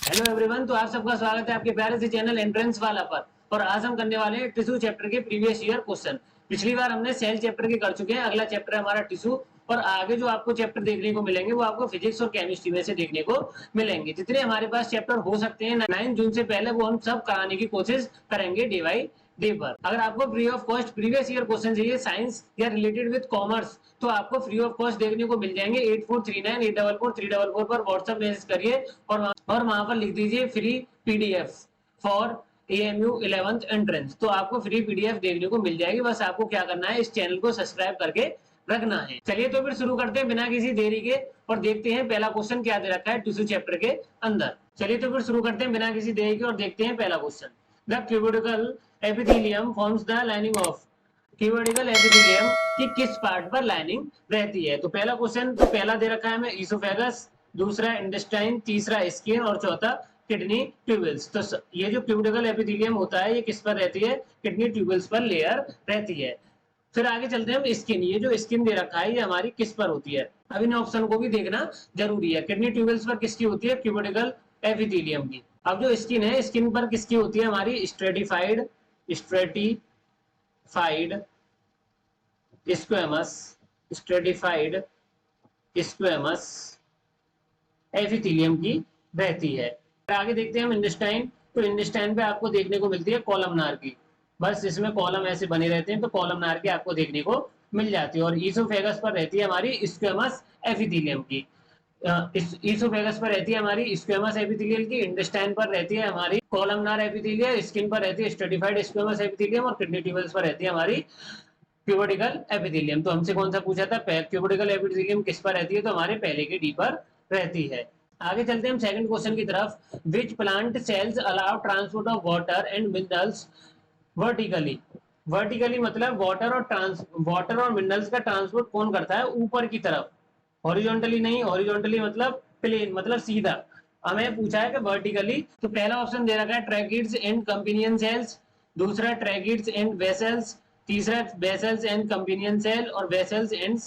Hello everyone, तो आप सबका स्वागत है आपके प्यारे से चैनल एंट्रेंस वाला पर। और आज हम करने वाले हैं टिश्यू चैप्टर के प्रीवियस ईयर क्वेश्चन। पिछली बार हमने सेल चैप्टर के कर चुके हैं, अगला चैप्टर है हमारा टिश्यू। और आगे जो आपको चैप्टर देखने को मिलेंगे वो आपको फिजिक्स और केमिस्ट्री में से देखने को मिलेंगे। जितने हमारे पास चैप्टर हो सकते हैं 9 जून से पहले वो हम सब कराने की कोशिश करेंगे डे बाई डे पर। अगर आपको free of cost previous year question चाहिए साइंस या रिलेटेड विद कॉमर्स, तो आपको फ्री ऑफ कॉस्ट देखने को मिल जाएंगे 8439844344 पर व्हाट्सएप मैसेज करिए और वहां पर लिख दीजिए free PDF for AMU 11th entrance. तो आपको फ्री पीडीएफ देखने को मिल जाएगी। बस आपको क्या करना है, इस चैनल को सब्सक्राइब करके रखना है। चलिए तो फिर शुरू करते हैं बिना किसी देरी के और देखते हैं पहला क्वेश्चन क्या दे रखा है टिश्यू चैप्टर के अंदर। चलिए तो फिर शुरू करते हैं बिना किसी देरी के और देखते हैं पहला question. The cubical epithelium forms the lining of cubical epithelium की किस पार्ट पर लाइनिंग रहती है। तो पहला क्वेश्चन तो पहला दे रखा है हमें ईसोफेगस, दूसरा इंटेस्टाइन, तीसरा स्किन और चौथा किडनी ट्यूबल्स। तो ये जो क्यूबिकल एपिथेलियम होता है ये किस पर रहती है, किडनी ट्यूबल्स पर लेयर रहती है। फिर आगे चलते हैं हम स्किन। ये जो स्किन दे रखा है ये हमारी किस पर होती है, अब इन ऑप्शन को भी देखना जरूरी है। किडनी ट्यूबल्स पर किसकी होती है, क्यूबिकल एपिथेलियम की। अब जो स्किन है, स्किन पर किसकी होती है, हमारी stratified stratified squamous stratified squamous epithelium की रहती है। आगे देखते हैं हम इंटेस्टाइन। तो इंटेस्टाइन पे आपको देखने को मिलती है कॉलमनार की। बस इसमें कॉलम ऐसे बने रहते हैं तो कॉलमनार की आपको देखने को मिल जाती है। और ईसोफेगस पर रहती है हमारी स्क्वेमस एपिथेलियम की। ईसोफेगस पर रहती है हमारी स्क्वेमस एपिथेलियल की, इंटेस्टाइन पर रहती है हमारी कॉलमनार एपिथेलियल, स्किन पर रहती है स्ट्रेटिफाइड स्क्वेमस एपिथेलियम और किडनी ट्यूबल्स पर रहती है हमारी क्यूबिकल एपिथेलियम। तो हमसे कौन सा पूछा था, क्यूबिकल एपिथेलियम किस पर रहती है, तो हमारे पहले के डी पर रहती है। आगे चलते हैं हम सेकंड क्वेश्चन की तरफ। Which plant cells allow transport of water and minerals vertically. Vertically मतलब वाटर और मिनरल्स का ट्रांसपोर्ट कौन करता है, ऊपर की तरफ। हॉरिजॉन्टली नहीं, हॉरिजॉन्टली मतलब प्लेन मतलब सीधा। हमें पूछा है कि वर्टिकली। तो पहला ऑप्शन दे रखा है ट्रैकिड्स एंड कंपेनियन सेल्स, दूसरा ट्रैकिड्स एंड वेसल्स, तीसरा वेसल्स एंड कंपेनियन सेल और वेसल्स एंड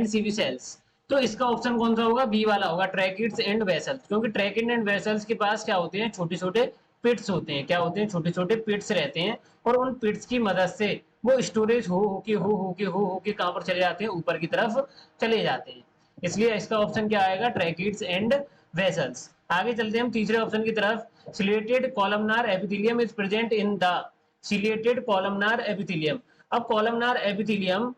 सीबी सेल्स। तो इसका ऑप्शन कौन सा होगा, बी वाला होगा, ट्रैकिड्स एंड वेसल्स। क्योंकि ट्रैकिड एंड वेसल्स के पास क्या होते हैं, छोटे छोटे पिट्स होते हैं। क्या होते हैं, छोटे छोटे पिट्स रहते हैं। और उन पिट्स की मदद से वो स्टोरेज हो के कहां पर चले जाते हैं, ऊपर की तरफ चले जाते हैं। इसलिए इसका ऑप्शन क्या आएगा, ट्रैकिड्स एंड वेसल्स। आगे चलते हैं हम तीसरे ऑप्शन की तरफ। Chelated columnar epithelium is present in the ciliated columnar epithelium. अब कॉलमनार एपिथेलियम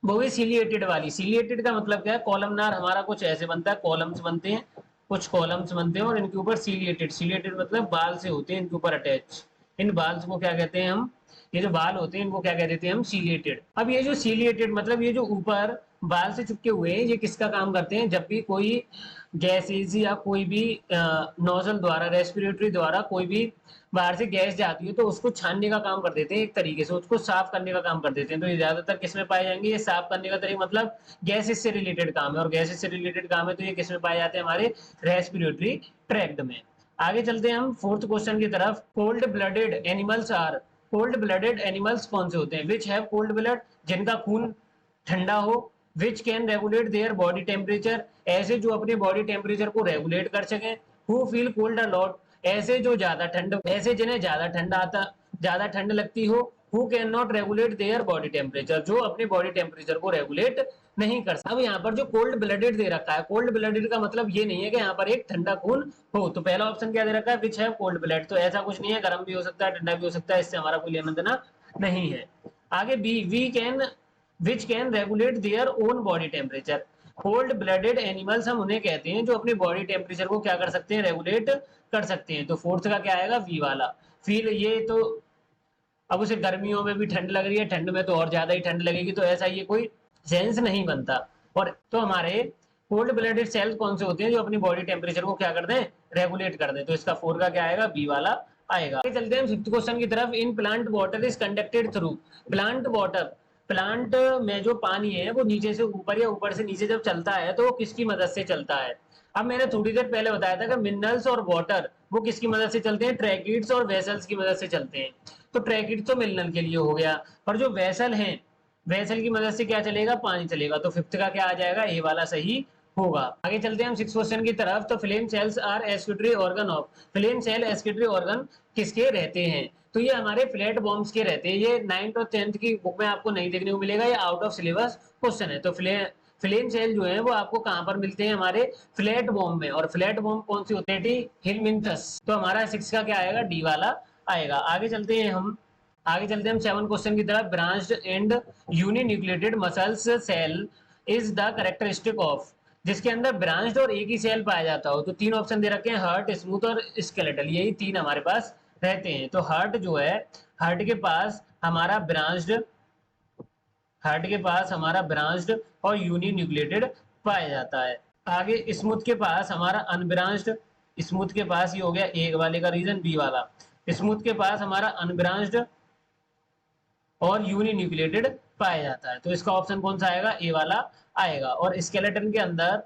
वो भी सिलिएटेड वाली। सिलिएटेड का मतलब क्या है, कॉलमनार हमारा कुछ ऐसे बनता है, कॉलम्स बनते हैं, कुछ कॉलम्स बनते हैं और इनके ऊपर सिलिएटेड, सिलिएटेड मतलब बाल से होते हैं इनके ऊपर अटैच। इन बाल्स को क्या कहते हैं हम, ये जो बाल होते हैं इनको क्या कह देते हैं हम, सिलिएटेड। अब ये जो सिलिएटेड मतलब ये जो ऊपर बाल से चिपके हुए हैं, ये किसका काम करते हैं, जब भी कोई गैसेज या कोई भी नोजल द्वारा, रेस्पिरेटरी द्वारा कोई भी बाहर से गैस जाती है तो उसको छानने का काम कर देते हैं, एक तरीके से उसको साफ करने का काम कर देते हैं। तो ये ज्यादातर किसमें पाए जाएंगे, ये साफ करने का तरीका मतलब गैसेज से रिलेटेड काम है। और गैसेज से रिलेटेड काम है तो ये किसमें पाए जाते हैं, हमारे रेस्पिरेटरी ट्रैक्ट में। आगे चलते हैं हम फोर्थ क्वेश्चन की तरफ। Cold blooded animals are, cold blooded animals कौन से होते हैं, विच हैव कोल्ड ब्लड, जिनका खून ठंडा हो, विच can regulate their body temperature, ऐसे जो अपने बॉडी टेम्परेचर को रेगुलेट कर सके, who feel cold a lot, ऐसे जो ज्यादा ठंड, ऐसे जिन्हें ज्यादा ठंड लगती हो, who can not regulate their body temperature, जो अपने बॉडी टेम्परेचर को रेगुलेट नहीं कर सकता। अब यहाँ पर जो कोल्ड ब्लडेड दे रखा है, कोल्ड ब्लडेड का मतलब ये नहीं है कि यहाँ पर एक ठंडा खून हो। तो पहला ऑप्शन क्या दे रखा है, विच है कोल्ड ब्लड। तो ऐसा कुछ नहीं है, गर्म भी हो सकता है, ठंडा भी हो सकता है, इससे हमारा कोई लेना देना नहीं है। आगे B, we can which can regulate their own body temperature. Cold blooded animals हम उन्हें कहते हैं जो अपनी बॉडी टेम्परेचर को क्या कर सकते हैं, रेगुलेट कर सकते हैं। तो फोर्थ का क्या आएगा, वी वाला। फिर ये तो अब उसे गर्मियों में भी ठंड लग रही है, ठंड में तो और ज्यादा ही ठंड लगेगी, तो ऐसा ये कोई सेंस नहीं बनता। और तो हमारे कोल्ड ब्लडेड सेल्स कौन से होते हैं जो अपनी बॉडी टेम्परेचर को क्या कर दें, रेगुलेट कर दें। तो इसका फोर का क्या आएगा, बी वाला आएगा। आगे चलते हैं फिफ्थ क्वेश्चन की तरफ। In plant water is conducted through, plant water, plant में जो पानी है वो नीचे से ऊपर या ऊपर से नीचे जब चलता है तो वो किसकी मदद से चलता है। अब मैंने थोड़ी देर पहले बताया था कि मिनरल्स और वाटर वो किसकी मदद से चलते हैं, ट्रैकिड्स और वेसल्स की मदद से चलते हैं। तो ट्रैकिड तो मिनरल के लिए हो गया, और जो वेसल है, वेसल की मदद से क्या चलेगा, पानी चलेगा। तो फिफ्थ का क्या आ जाएगा, ए वाला सही होगा। आगे चलते हैं हम 6 क्वेश्चन की तरफ। तो flame cells are excretory organ of, flame cell excretory organ किसके रहते हैं? तो ये हमारे फ्लैट बॉम्ब्स के रहते हैं। ये 9th और 10th की बुक में आपको नहीं देखने को मिलेगा, ये आउट ऑफ सिलेबस क्वेश्चन है। तो फ्लेम सेल जो है वो आपको कहां पर मिलते हैं? हमारे फ्लैट बॉम्ब में। और फ्लैट बॉम्ब कौन सी होती है? हेलमिंथस। तो हमारा 6 का क्या आएगा? डी वाला आएगा। आगे चलते हैं हम 7 क्वेश्चन की तरफ। Branched and uninucleated muscles cell is the characteristic of, जिसके अंदर ब्रांच्ड और एक ही सेल पाया जाता हो। तो 3 ऑप्शन दे रखे हैं, हार्ट, स्मूथ और स्केलेटल। यही 3 हमारे पास रहते हैं। तो हार्ट जो है, हार्ट के पास हमारा ब्रांच्ड और यूनिन्यूक्लिएटेड पाया जाता है। आगे स्मूथ के पास हमारा अनब्रांच्ड, स्मूथ के पास ये हो गया एक वाले का रीजन, बी वाला। स्मूथ के पास हमारा अनब्रांच्ड और यूनिन्यूक्लिएटेड पाया जाता है। तो इसका ऑप्शन कौन सा आएगा? ए वाला आएगा। और स्केलेटन के अंदर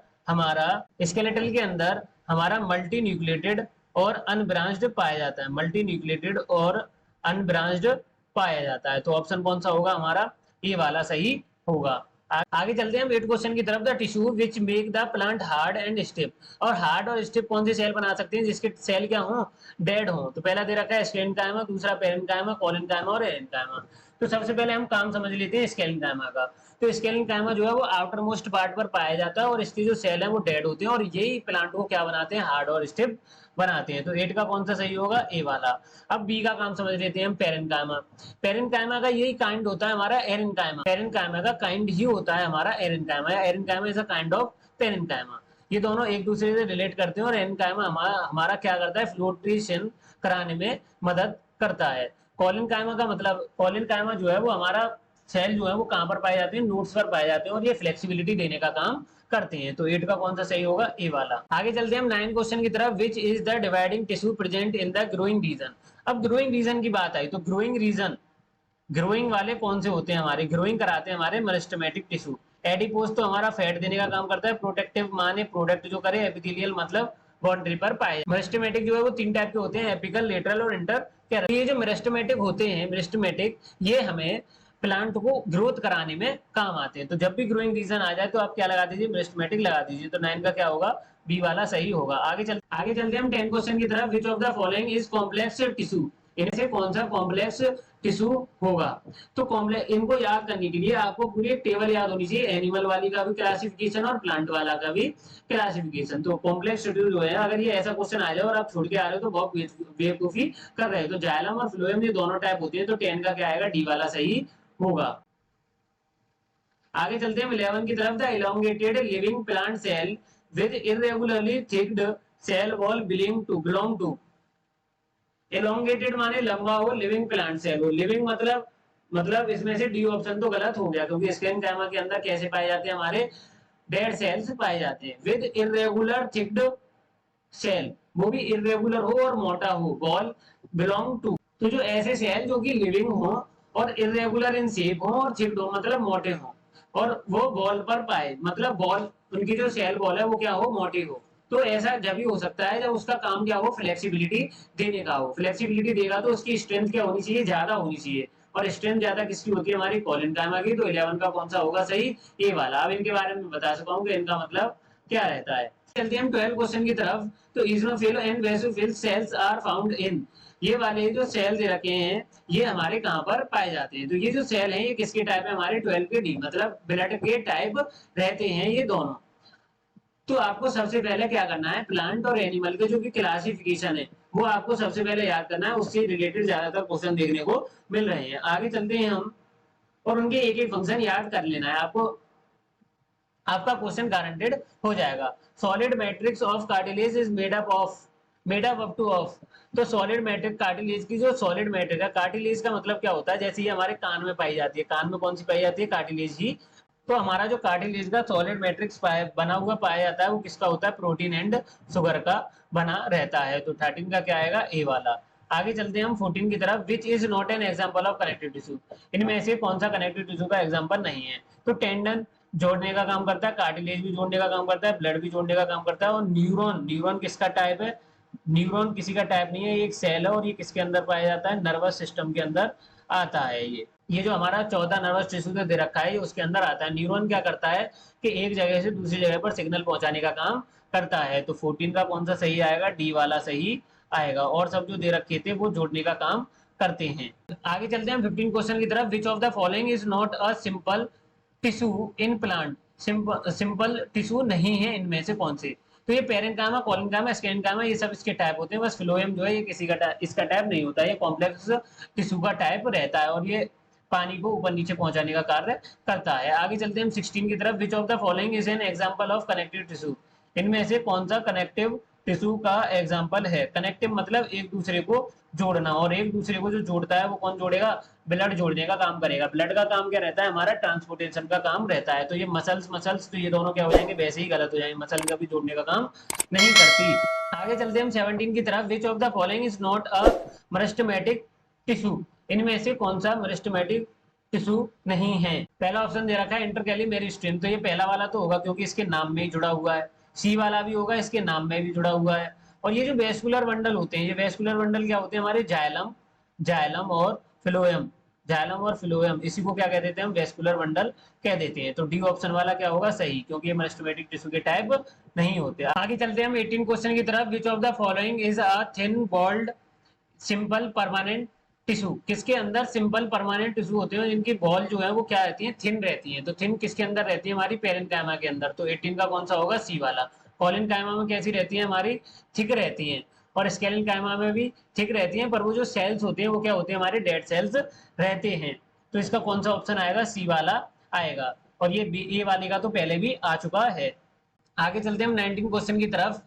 हमारा मल्टी न्यूक्लिएटेड और अनब्रांच्ड पाया जाता है, मल्टी न्यूक्लिएटेड और अनब्रांच्ड पाया जाता है। तो ऑप्शन कौन सा होगा? हमारा ए वाला सही होगा। आगे चलते हैं हम 8 क्वेश्चन की तरफ। The tissue which make the plant hard and stiff, और हार्ड और स्टिफ कौन से सेल बना सकते हैं जिसके सेल क्या हो? डेड हो। तो पहला दे रखा है स्केलेन्काइमा, दूसरा पेरेन्काइमा, कोलेन्काइमा और एरेन्काइमा। तो सबसे पहले हम काम समझ लेते हैं स्केलेन्काइमा का। तो स्केलेन्काइमा जो है वो आउटर मोस्ट पार्ट पर पाया जाता है और इसके जो सेल है वो डेड होते हैं और यही प्लांट को क्या बनाते हैं? हार्ड और स्टिफ बनाते हैं। तो 8 का कौन सा सही होगा? ए वाला। अब बी का काम समझ लेते हैं हम, पेरेन्काइमा। पेरेन्काइमा का यही काइंड होता है हमारा एरेन्काइमा। पेरेन्काइमा का काइंड ही होता है हमारा एरेन्काइमा, या एरेन्काइमा is a kind of parenchyma. ये दोनों एक दूसरे से रिलेट करते हैं और एरेन्काइमा हमारा क्या करता है? फ्लोट्रिशन कराने में मदद करता है। कॉलिनकाइमा का मतलब, कॉलिनकाइमा जो है वो हमारा सेल जो है वो कहां पर पाए जाते हैं? नोट्स पर पाए जाते हैं और ये फ्लेक्सिबिलिटी देने का काम करते हैं। तो 8 का कौन सा सही होगा? ए वाला। आगे चलते हैं हम 9 क्वेश्चन की तरफ। Which is the dividing tissue present in the growing region. अब ग्रोइंग रीजन की बात आई तो ग्रोइंग वाले कौन से होते हैं? हमारे ग्रोइंग कराते हैं हमारे मेरिस्टेमेटिक टिश्यू। एडिपोज तो हमारा फैट देने का काम करता है, प्रोटेक्टिव माने प्रोडक्ट जो करे, एपिथेलियल मतलब बाउंड्री पर पाए। मेरिस्टेमेटिक जो है वो 3 टाइप के होते हैं, एपिकल, लेटरल और इंटर। ये जो मेरिस्टेमेटिक होते हैं, मेरिस्टेमेटिक ये हमें प्लांट को ग्रोथ कराने में काम आते हैं। तो जब भी ग्रोइंग रीजन आ जाए तो आप क्या लगा दीजिए? मेरिस्टेमेटिक लगा दीजिए। तो 9 का क्या होगा? बी वाला सही होगा। आगे चलते हैं हम 10 क्वेश्चन की तरफ। Which of the following is complex tissue, इनमें से कौन सा कॉम्प्लेक्स टिश्यू होगा? तो कॉम्प्लेक्स, इनको याद करने के लिए आपको पूरी एक टेबल याद होनी चाहिए, एनिमल वाली का भी क्लासिफिकेशन और प्लांट वाला का भी क्लासिफिकेशन। तो कॉम्प्लेक्स टिश्यू जो है, अगर ये ऐसा क्वेश्चन आ जाए और आप छोड़ के आ रहे हो तो बहुत बेवकूफी कर रहे हो। तो जाइलम और फ्लोएम ये दोनों टाइप होती है। तो 10 का क्या आएगा? डी वाला सही होगा। आगे चलते हैं 11 की तरफ। The elongated living plant cell with irregularly thicked cell wall belong to, elongated माने लंबा हो, लिविंग प्लांट सेल हो। लिविंग मतलब इसमें से डी ऑप्शन तो गलत हो गया, क्योंकि स्केलेन्काइमा के अंदर कैसे पाए जाते हैं? हमारे डेड सेल्स पाए जाते हैं। विद इरेगुलर थिक्ड सेल, वो भी इरेगुलर हो और मोटा हो। बॉल बिलोंग टू, तो जो ऐसे सेल जो कि लिविंग हो और इरेगुलर इन शेप हो और थिक्ड हो मतलब मोटे हो, और वो बॉल पर पाए मतलब बॉल, उनकी जो सेल बॉल है वो क्या हो? मोटी हो। तो ऐसा जब भी हो सकता है जब उसका काम क्या हो? फ्लेक्सिबिलिटी देने का हो। फ्लेक्सिबिलिटी देगा तो उसकी स्ट्रेंथ क्या होनी चाहिए? ज्यादा होनी चाहिए। और स्ट्रेंथ ज्यादा किसकी होती है? हमारी कॉलिनकाइमा की। तो 11 का कौन सा होगा सही? ए वाला। अब इनके बारे में बता सकता हूँ कि इनका मतलब क्या रहता है। चलते हैं हम 12 क्वेश्चन की तरफ। तो eosinophil and basophil cells are found in, ये वाले जो सेल दे रखे हैं ये हमारे कहां पर पाए जाते हैं? तो ये जो सेल हैं ये किसके टाइप है? हमारे 12 के डी मतलब ब्लड के टाइप रहते हैं ये दोनों। तो आपको सबसे पहले क्या करना है? प्लांट और एनिमल के जो भी क्लासिफिकेशन है वो आपको सबसे पहले याद करना है, उससे रिलेटेड ज्यादातर क्वेश्चन देखने को मिल रहे हैं। आगे चलते हैं हम, और उनके एक एक फंक्शन याद कर लेना है आपको, आपका क्वेश्चन गारंटेड हो जाएगा। Solid matrix of cartilage is made up two of. तो सॉलिड मैट्रिक कार्टिलेज की जो सॉलिड मैट्रिक है, कार्टिलेज का मतलब क्या होता है? जैसे ये हमारे कान में पाई जाती है, कान में कौन सी पाई जाती है? कार्टिलेज ही। तो हमारा जो कार्टिलेज का सॉलिड मैट्रिक्स बना हुआ पाया जाता है वो किसका होता है? प्रोटीन एंड शुगर का बना रहता है। तो 13 का क्या आएगा? ए वाला। आगे चलते हैं हम 14 की तरफ। Which is not an example of connective tissue, इनमें से कौन सा कनेक्टिव टिश्यू का एग्जाम्पल नहीं है? तो टेंडन जोड़ने का काम करता है, कार्टिलेज भी जोड़ने का काम करता है, ब्लड भी जोड़ने का काम करता है। और न्यूरॉन किसका टाइप है? न्यूरॉन किसी का टाइप नहीं है, ये एक सेल है और ये किसके अंदर पाया जाता है, नर्वस सिस्टम के अंदर आता है। ये जो हमारा 14 नर्वस टिश्यू दे रखा है ये उसके अंदर आता है। न्यूरॉन क्या करता है कि एक जगह से दूसरी जगह पर सिग्नल पहुंचाने का काम करता है। तो 14 का कौन सा सही आएगा, डी वाला सही आएगा। और सब जो दे रखे थे वो जोड़ने का काम करते हैं। आगे चलते हैं 15 क्वेश्चन की तरफ। Which of the following is not a simple tissue in plant, simple tissue नहीं है इनमें से कौन से। तो ये पेरेंकाइमा, कॉलिनकाइमा, स्कैनिकाइमा ये सब इसके टाइप होते हैं। बस फ्लोएम जो है ये किसी का इसका टाइप नहीं होता, ये कॉम्प्लेक्स टिश्यू का टाइप रहता है और ये पानी को ऊपर नीचे पहुंचाने का कार्य करता है। आगे चलते हैं हम 16 की तरफ। Which of the following is an example of connective tissue, इनमें से कौन सा कनेक्टिव टिश्यू का एग्जांपल है। कनेक्टिव मतलब एक दूसरे को जोड़ना, और एक दूसरे को जो जोड़ता है वो कौन जोड़ेगा, ब्लड जोड़ने का काम करेगा। ब्लड का काम क्या रहता है, हमारा ट्रांसपोर्टेशन का काम रहता है। तो ये मसल्स तो ये दोनों क्या हो जाएंगे, वैसे ही गलत हो जाएंगे, मसल का भी जोड़ने का काम नहीं करती। आगे चलते हैं हम 17 की तरफ। Which of the following is not a meristematic tissue, इनमें से कौन सा मेरिस्टेमेटिक टिश्यू नहीं है। पहला ऑप्शन दे रखा है इंटरकैली मेरिस्टेम, तो ये पहला वाला तो होगा क्योंकि इसके नाम में ही जुड़ा हुआ है। सी वाला भी होगा, इसके नाम में भी जुड़ा हुआ है। और ये जो वेस्कुलर बंडल होते हैं, ये वेस्कुलर बंडल क्या होते हैं, हमारे जाइलम, जाइलम और फ्लोएम, जाइलम और फ्लोएम, इसी को क्या कह देते हैं हम, वेस्कुलर बंडल कह देते हैं। तो डी ऑप्शन वाला क्या होगा सही, क्योंकि ये मेरिस्टेमेटिक टिश्यू के टाइप नहीं होते। आगे चलते हैं हम 18 क्वेश्चन की तरफ। Which of the following is a thin walled simple permanent tissue, किसके अंदर सिंपल परमानेंट टिश्यू होते हैं जिनकी बॉल जो है वो क्या रहती है, थिन रहती है। तो थिन किसके अंदर रहती है, हमारी पेरेंकाइमा के अंदर। तो 18 का कौन सा होगा, सी वाला। कॉलिनकाइमा में कैसी रहती है, हमारी थिक रहती है। और स्केलेनकाइमा में भी थिक रहती है, पर वो जो सेल्स होते हैं वो क्या होते हैं, हमारे डेड सेल्स रहते हैं। तो इसका कौन सा ऑप्शन आएगा, सी वाला आएगा। और ये वाले का तो पहले भी आ चुका है। आगे चलते हैं हम 19 क्वेश्चन की तरफ।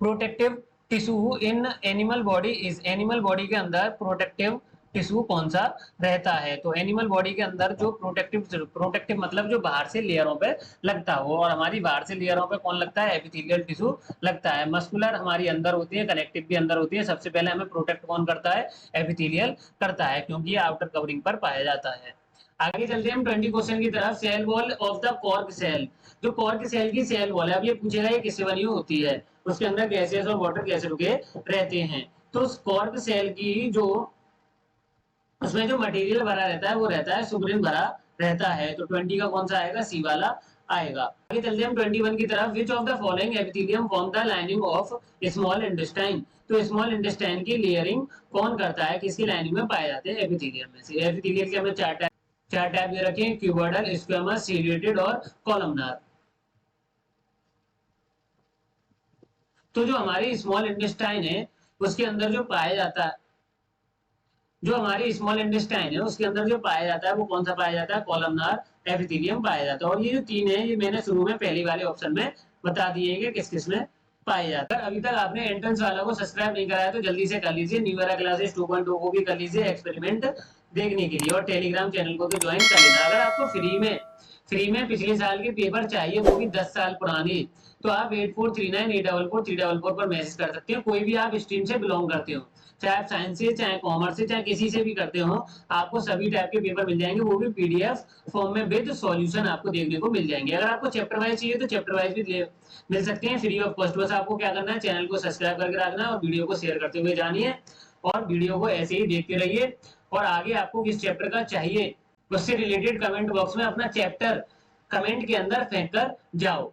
Protective tissue in animal body is, animal body के अंदर प्रोटेक्टिव टिश्यू कौन सा रहता है। तो एनिमल बॉडी के अंदर जो प्रोटेक्टिव मतलब जो बाहर से लेयरों पे लगता हो, और हमारी बाहर से लेयरों पे कौन लगता है, एपिथेलियल टिश्यू लगता है। मस्कुलर हमारी अंदर होती है, कनेक्टिव भी अंदर होती है। सबसे पहले हमें प्रोटेक्ट कौन करता है, एपिथेलियल करता है, क्योंकि ये आउटर कवरिंग पर पाया जाता है। आगे चलते हैं हम 20 क्वेश्चन की तरफ। Cell wall of the cork cell, जो कॉर्क सेल की सेल वॉल है, अब ये पूछेगा ये किससे बनी होती है, उसके अंदर गैसेस और वाटर कैसे रुके रहते हैं। तो उस कॉर्क सेल की जो उसमें जो मटेरियल भरा रहता है वो रहता है सुब्रिन भरा रहता है। तो 20 का कौन सा आएगा, सी वाला आएगा। आगे चलते हैं हम 21 की तरफ। Which of the following epithelium form the lining of small intestine, तो स्मॉल इंटेस्टाइन की लेयरिंग कौन करता है, किसकी लाइनिंग में पाए जाते हैं, एपिथेलियम में से। एपिथेलियल के हमें चार टाइप दे रखे हैं, क्यूबोइडल, स्क्वेमस, सीलिएटेड और कॉलमनार। तो जो हमारी स्मॉल इंटेस्टाइन है उसके अंदर जो पाया जाता है, जो हमारी स्मॉल इंटेस्टाइन है उसके अंदर जो पाया जाता है वो कौन सा पाया जाता है, कॉलमनार एपिथेलियम पाया जाता है। और ये जो तीन है ये मैंने शुरू में पहली वाले ऑप्शन में बता दिए कि किस किस में पाया जाता है। अभी तक आपने एंट्रेंस वाला को सब्सक्राइब नहीं कराया तो जल्दी से कर लीजिए। न्यू ईरा क्लासेस 2.0 को भी कर लीजिए एक्सपेरिमेंट देखने के लिए, और टेलीग्राम चैनल को भी ज्वाइन कर लेना। अगर आपको फ्री में पिछले साल के पेपर चाहिए, वो भी 10 साल पुराने, तो आप 8439844344 पर मैसेज कर सकते हो। कोई भी आप स्ट्रीम से बिलोंग करते हो, चाहे आप साइंस से, चाहे कॉमर्स से, चाहे किसी से भी करते हो, आपको सभी टाइप के पेपर मिल जाएंगे, वो भी पीडीएफ फॉर्म में विद सॉल्यूशन आपको देखने को मिल जाएंगे। अगर आपको चैप्टर वाइज चाहिए तो चैप्टर वाइज भी मिल सकते हैं फ्री ऑफ कॉस्ट। बस आपको क्या करना है, चैनल को सब्सक्राइब करके रखना है और वीडियो को शेयर करते हुए जानिए, और वीडियो को ऐसे ही देखते रहिए। और आगे आपको किस चैप्टर का चाहिए उससे रिलेटेड कमेंट बॉक्स में अपना चैप्टर कमेंट के अंदर फेंक कर जाओ।